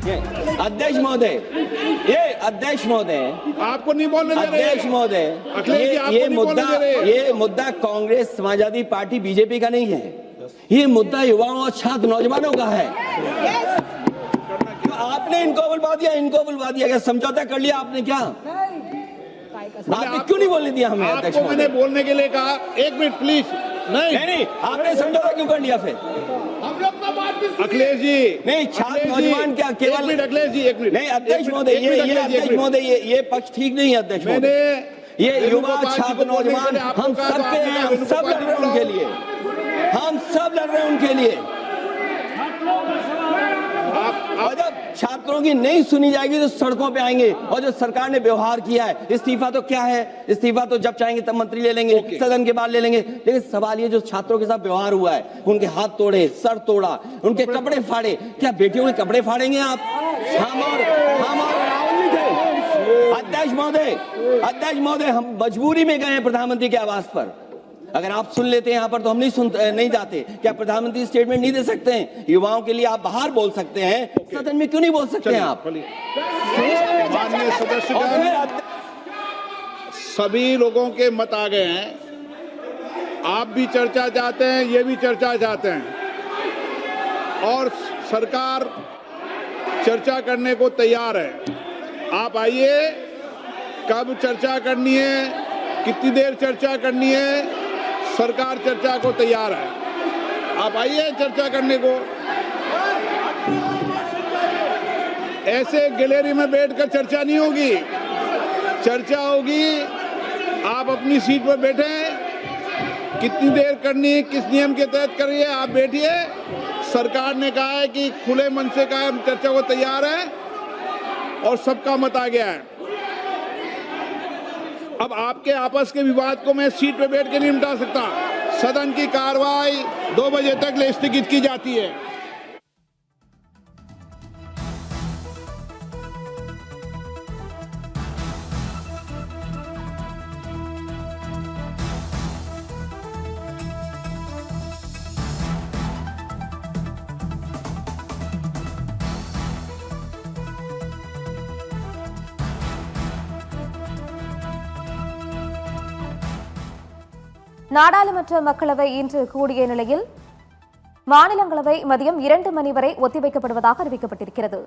अध्यक्ष महोदय, ये अध्यक्ष महोदय, आपको नहीं बोलने दे रहे। अध्यक्ष महोदय, ये मुद्दा कांग्रेस, समाजवादी पार्टी, बीजेपी का नहीं है। ये मुद्दा युवाओं और छात्र नौजवानों का है। तो आपने इनको बुलवा दिया, क्या समझौता कर लिया आपने? क्या आपने क्यों नहीं बोलने दिया हमें? अध्यक्ष आपको मैंने बोलने के लिए कहा, एक मिनट प्लीज। नहीं, आपने समझौता क्यों कर लिया फिर? हम लोग का बात भी अखिलेश जी, नहीं, छात्र नौजवान क्या केवल? अखिलेश जी एक मिनट। नहीं अध्यक्ष महोदय, ये पक्ष ठीक नहीं है अध्यक्ष महोदय। ये युवा छात्र नौजवान हम सबके हैं, हम सब लड़ रहे हैं उनके लिए, हम सब लड़ रहे हैं उनके लिए। और जब छात्रों की नहीं सुनी जाएगी तो सड़कों पे आएंगे। और जो सरकार ने व्यवहार किया है, इस्तीफा तो क्या है? इस्तीफा तो जब चाहेंगे तब मंत्री ले लेंगे, सदन के बाद ले लेंगे। लेकिन सवाल ये, जो छात्रों के साथ व्यवहार हुआ है, उनके हाथ तोड़े, सर तोड़ा, उनके कपड़े फाड़े, क्या बेटियों के कपड़े फाड़ेंगे आप? हम और राहुल जी थे। अध्यक्ष महोदय, हम मजबूरी में गए हैं प्रधानमंत्री के आवास पर। अगर आप सुन लेते हैं यहाँ पर तो हम नहीं जाते। क्या प्रधानमंत्री स्टेटमेंट नहीं दे सकते हैं? युवाओं के लिए आप बाहर बोल सकते हैं, सदन में क्यों नहीं बोल सकते हैं आप? माननीय सदस्य, सभी लोगों के मत आ गए हैं। आप भी चर्चा चाहते हैं, ये भी चर्चा चाहते हैं, और सरकार चर्चा करने को तैयार है। आप आइए, कब चर्चा करनी है, कितनी देर चर्चा करनी है, सरकार चर्चा को तैयार है। आप आइए चर्चा करने को। ऐसे गैलरी में बैठकर चर्चा नहीं होगी, चर्चा होगी। आप अपनी सीट पर बैठे, कितनी देर करनी है, किस नियम के तहत करिए, आप बैठिए। सरकार ने कहा है कि खुले मन से कहा, हम चर्चा को तैयार है, और सबका मत आ गया है। अब आपके आपस के विवाद को मैं सीट पे बैठ के नहीं मिटा सकता। सदन की कार्रवाई 2 बजे तक स्थगित की जाती है। நாடாளுமன்ற மக்களவை இன்று கூடிய நிலையில் மாநிலங்களவை மதியம் 2 மணி வரை ஒத்திவைக்கப்படுவதாக அறிவிக்கப்பட்டிருக்கிறது.